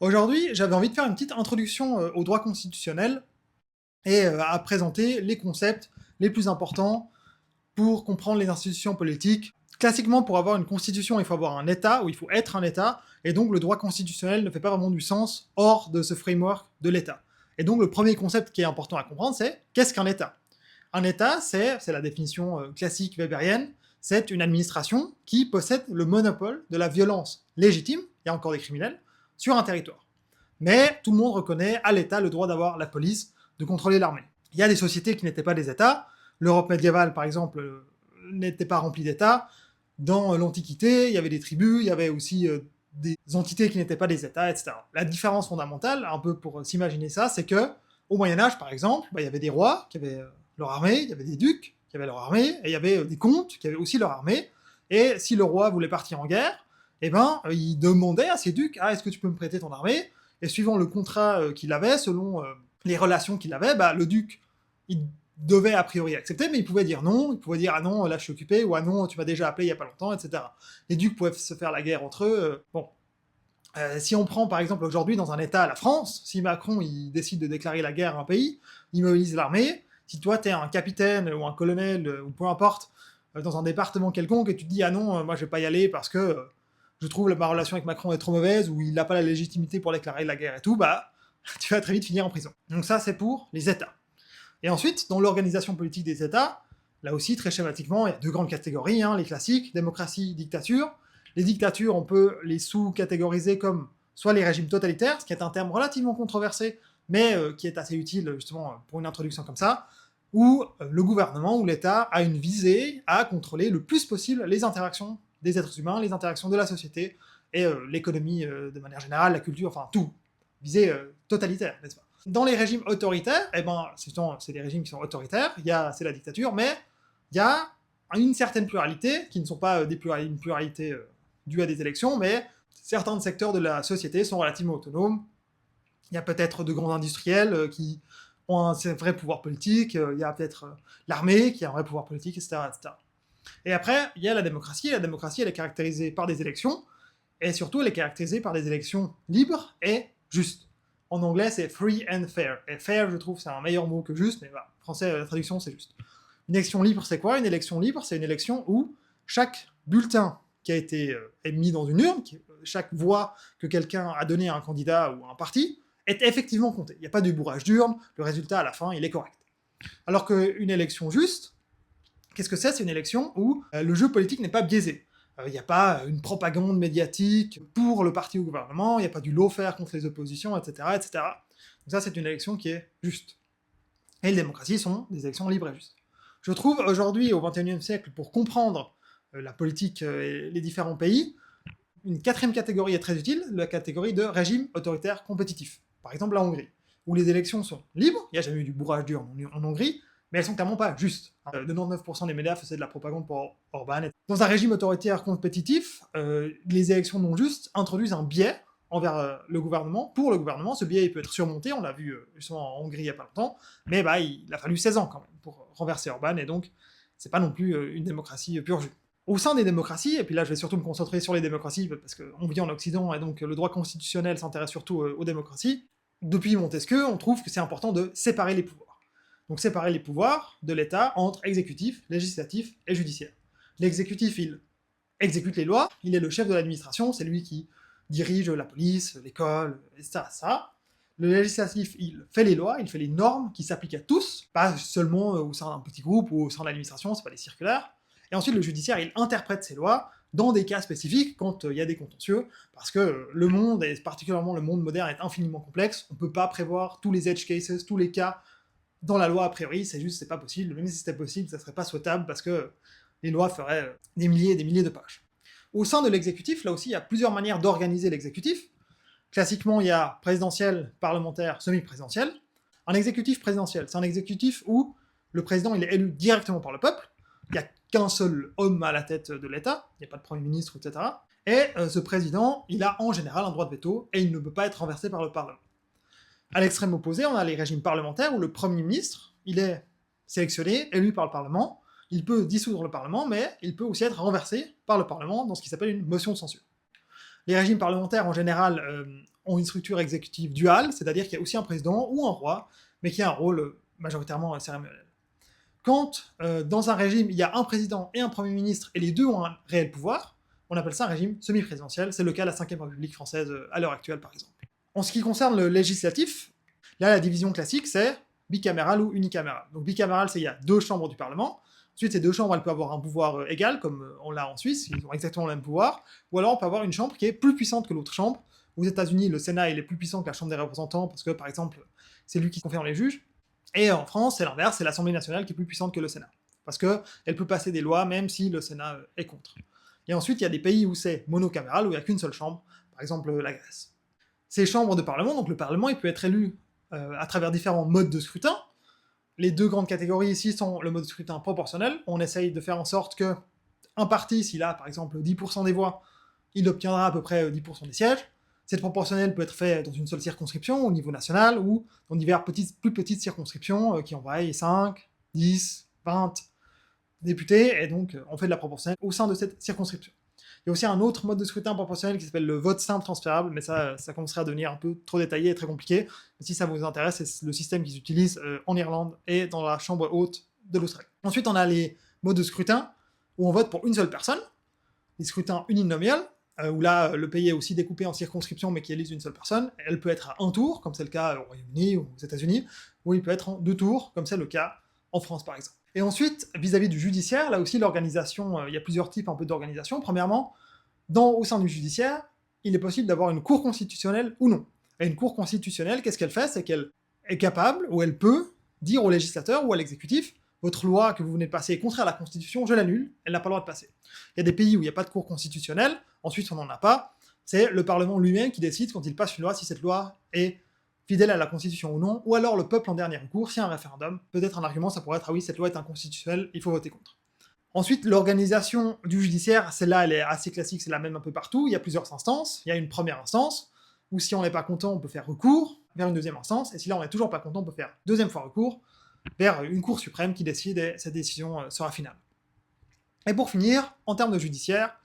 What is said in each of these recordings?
Aujourd'hui, j'avais envie de faire une petite introduction au droit constitutionnel et à présenter les concepts les plus importants pour comprendre les institutions politiques. Classiquement, pour avoir une constitution, il faut avoir un État, ou il faut être un État, et donc le droit constitutionnel ne fait pas vraiment du sens hors de ce framework de l'État. Et donc le premier concept qui est important à comprendre, c'est qu'est-ce qu'un État? Un État, c'est la définition classique weberienne, c'est une administration qui possède le monopole de la violence légitime, il y a encore des criminels, sur un territoire. Mais tout le monde reconnaît à l'État le droit d'avoir la police, de contrôler l'armée. Il y a des sociétés qui n'étaient pas des États, l'Europe médiévale par exemple n'était pas remplie d'États, dans l'Antiquité il y avait des tribus, il y avait aussi des entités qui n'étaient pas des États, etc. La différence fondamentale, un peu pour s'imaginer ça, c'est que au Moyen-Âge par exemple, il y avait des rois qui avaient leur armée, il y avait des ducs qui avaient leur armée, et il y avait des comtes qui avaient aussi leur armée, et si le roi voulait partir en guerre, eh ben, il demandait à ses ducs « Ah, est-ce que tu peux me prêter ton armée ?» Et suivant le contrat qu'il avait, selon les relations qu'il avait, bah, le duc, il devait a priori accepter, mais il pouvait dire non, il pouvait dire « Ah non, là je suis occupé » ou « Ah non, tu m'as déjà appelé il y a pas longtemps », etc. Les ducs pouvaient se faire la guerre entre eux. Bon. Si on prend par exemple aujourd'hui dans un État, la France, si Macron il décide de déclarer la guerre à un pays, il mobilise l'armée, si toi t'es un capitaine ou un colonel ou peu importe, dans un département quelconque et tu te dis « Ah non, moi je vais pas y aller parce que je trouve ma relation avec Macron est trop mauvaise ou il n'a pas la légitimité pour déclarer la guerre et tout », bah tu vas très vite finir en prison. Donc ça c'est pour les États. Et ensuite, dans l'organisation politique des États, là aussi, très schématiquement, il y a deux grandes catégories, hein, les classiques, démocratie, dictature. Les dictatures, on peut les sous-catégoriser comme soit les régimes totalitaires, ce qui est un terme relativement controversé, mais qui est assez utile justement pour une introduction comme ça, où le gouvernement ou l'État a une visée à contrôler le plus possible les interactions des êtres humains, les interactions de la société, et l'économie de manière générale, la culture, enfin tout. Visée totalitaire, n'est-ce pas? Dans les régimes autoritaires, eh ben, c'est des régimes qui sont autoritaires, c'est la dictature, mais il y a une certaine pluralité, qui ne sont pas une pluralité due à des élections, mais certains secteurs de la société sont relativement autonomes. Il y a peut-être de grands industriels qui ont un vrai pouvoir politique, il y a peut-être l'armée qui a un vrai pouvoir politique, etc., etc. Et après, il y a la démocratie, et la démocratie, elle est caractérisée par des élections, et surtout, elle est caractérisée par des élections libres et justes. En anglais, c'est free and fair. Et fair, je trouve, c'est un meilleur mot que juste, mais voilà, en français, la traduction, c'est juste. Une élection libre, c'est quoi? Une élection libre, c'est une élection où chaque bulletin qui a été émis dans une urne, chaque voix que quelqu'un a donnée à un candidat ou à un parti, est effectivement comptée. Il n'y a pas de bourrage d'urne, le résultat, à la fin, il est correct. Alors qu'une élection juste, qu'est-ce que c'est? C'est une élection où le jeu politique n'est pas biaisé. Il n'y a pas une propagande médiatique pour le parti au gouvernement, il n'y a pas du lawfare contre les oppositions, etc., etc. Donc ça, c'est une élection qui est juste. Et les démocraties sont des élections libres et justes. Je trouve aujourd'hui, au XXIe siècle, pour comprendre la politique et les différents pays, une quatrième catégorie est très utile, la catégorie de régime autoritaire compétitif. Par exemple la Hongrie, où les élections sont libres, il n'y a jamais eu du bourrage dur en Hongrie, mais elles sont clairement pas justes. 99% des médias faisaient de la propagande pour Orban. Dans un régime autoritaire compétitif, les élections non justes introduisent un biais envers le gouvernement. Pour le gouvernement, ce biais il peut être surmonté, on l'a vu justement en Hongrie il y a pas longtemps, mais bah, il a fallu 16 ans quand même pour renverser Orban, et donc c'est pas non plus une démocratie pure jus. Au sein des démocraties, et puis là je vais surtout me concentrer sur les démocraties, parce qu'on vit en Occident, et donc le droit constitutionnel s'intéresse surtout aux démocraties, depuis Montesquieu, on trouve que c'est important de séparer les pouvoirs. Donc séparer les pouvoirs de l'État entre exécutif, législatif et judiciaire. L'exécutif, il exécute les lois, il est le chef de l'administration, c'est lui qui dirige la police, l'école, etc., ça. Le législatif, il fait les lois, il fait les normes qui s'appliquent à tous, pas seulement au sein d'un petit groupe ou au sein de l'administration, c'est pas des circulaires. Et ensuite, le judiciaire, il interprète ces lois dans des cas spécifiques, quand il y a des contentieux, parce que le monde, et particulièrement le monde moderne, est infiniment complexe, on peut pas prévoir tous les edge cases, tous les cas dans la loi a priori, c'est pas possible, même si c'était possible, ça serait pas souhaitable, parce que les lois feraient des milliers et des milliers de pages. Au sein de l'exécutif, là aussi, il y a plusieurs manières d'organiser l'exécutif. Classiquement, il y a présidentiel, parlementaire, semi-présidentiel. Un exécutif présidentiel, c'est un exécutif où le président il est élu directement par le peuple, il n'y a qu'un seul homme à la tête de l'État, il n'y a pas de premier ministre, etc. Et ce président, il a en général un droit de veto, et il ne peut pas être renversé par le Parlement. À l'extrême opposé, on a les régimes parlementaires où le Premier ministre, il est sélectionné, élu par le Parlement, il peut dissoudre le Parlement, mais il peut aussi être renversé par le Parlement dans ce qui s'appelle une motion de censure. Les régimes parlementaires, en général, ont une structure exécutive duale, c'est-à-dire qu'il y a aussi un président ou un roi, mais qui a un rôle majoritairement cérémoniel. Quand dans un régime, il y a un président et un premier ministre, et les deux ont un réel pouvoir, on appelle ça un régime semi-présidentiel. C'est le cas de la Ve République française à l'heure actuelle, par exemple. En ce qui concerne le législatif, là, la division classique, c'est bicaméral ou unicaméral. Donc bicaméral, c'est il y a 2 chambres du Parlement. Ensuite, ces 2 chambres, elles peuvent avoir un pouvoir égal, comme on l'a en Suisse, ils ont exactement le même pouvoir. Ou alors, on peut avoir une chambre qui est plus puissante que l'autre chambre. Aux États-Unis, le Sénat, il est plus puissant que la Chambre des représentants, parce que, par exemple, c'est lui qui confirme les juges. Et en France, c'est l'inverse, c'est l'Assemblée nationale qui est plus puissante que le Sénat. Parce qu'elle peut passer des lois, même si le Sénat est contre. Et ensuite, il y a des pays où c'est monocaméral, où il n'y a qu'une seule chambre, par exemple la Grèce. Ces chambres de Parlement, donc le Parlement, il peut être élu à travers différents modes de scrutin. Les 2 grandes catégories ici sont le mode de scrutin proportionnel. On essaye de faire en sorte que un parti, s'il a par exemple 10% des voix, il obtiendra à peu près 10% des sièges. Cette proportionnelle peut être faite dans une seule circonscription, au niveau national, ou dans diverses plus petites circonscriptions qui envoient 5, 10, 20 députés, et donc on fait de la proportionnelle au sein de cette circonscription. Il y a aussi un autre mode de scrutin proportionnel qui s'appelle le vote simple transférable, mais ça commencerait à devenir un peu trop détaillé et très compliqué. Mais si ça vous intéresse, c'est le système qu'ils utilisent en Irlande et dans la chambre haute de l'Australie. Ensuite, on a les modes de scrutin où on vote pour une seule personne, les scrutins uninominaux, où là, le pays est aussi découpé en circonscriptions, mais qui élise une seule personne. Elle peut être à un tour, comme c'est le cas au Royaume-Uni ou aux États-Unis, ou il peut être en 2 tours, comme c'est le cas en France, par exemple. Et ensuite, vis-à-vis du judiciaire, là aussi, l'organisation, il y a plusieurs types un peu d'organisation. Premièrement, au sein du judiciaire, il est possible d'avoir une cour constitutionnelle ou non. Et une cour constitutionnelle, qu'est-ce qu'elle fait? C'est qu'elle est capable, ou elle peut, dire au législateur ou à l'exécutif, votre loi que vous venez de passer est contraire à la Constitution, je l'annule, elle n'a pas le droit de passer. Il y a des pays où il n'y a pas de cour constitutionnelle, ensuite on n'en a pas, c'est le Parlement lui-même qui décide quand il passe une loi si cette loi est fidèle à la Constitution ou non, ou alors le peuple en dernier recours, si un référendum, peut-être un argument, ça pourrait être « ah oui, cette loi est inconstitutionnelle, il faut voter contre ». Ensuite, l'organisation du judiciaire, celle-là, elle est assez classique, c'est la même un peu partout, il y a plusieurs instances, il y a une première instance, où si on n'est pas content, on peut faire recours vers une deuxième instance, et si là on n'est toujours pas content, on peut faire deuxième fois recours vers une cour suprême qui décide et cette décision sera finale. Et pour finir, en termes de judiciaire,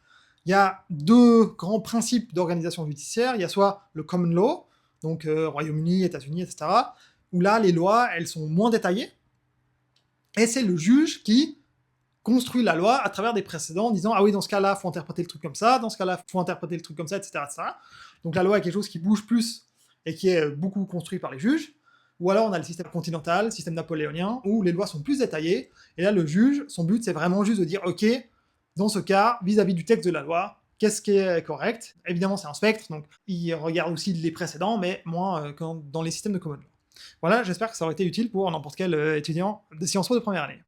il y a 2 grands principes d'organisation judiciaire, il y a soit le common law, donc Royaume-Uni, États-Unis, etc., où là, les lois, elles sont moins détaillées, et c'est le juge qui construit la loi à travers des précédents en disant « ah oui, dans ce cas-là, il faut interpréter le truc comme ça, dans ce cas-là, il faut interpréter le truc comme ça, etc. etc. » Donc la loi est quelque chose qui bouge plus et qui est beaucoup construit par les juges. Ou alors on a le système continental, le système napoléonien, où les lois sont plus détaillées, et là le juge, son but c'est vraiment juste de dire « ok, dans ce cas, vis-à-vis du texte de la loi, qu'est-ce qui est correct ?» Évidemment c'est un spectre, donc il regarde aussi les précédents, mais moins dans les systèmes de common law. Voilà, j'espère que ça aurait été utile pour n'importe quel étudiant de Sciences Po de première année.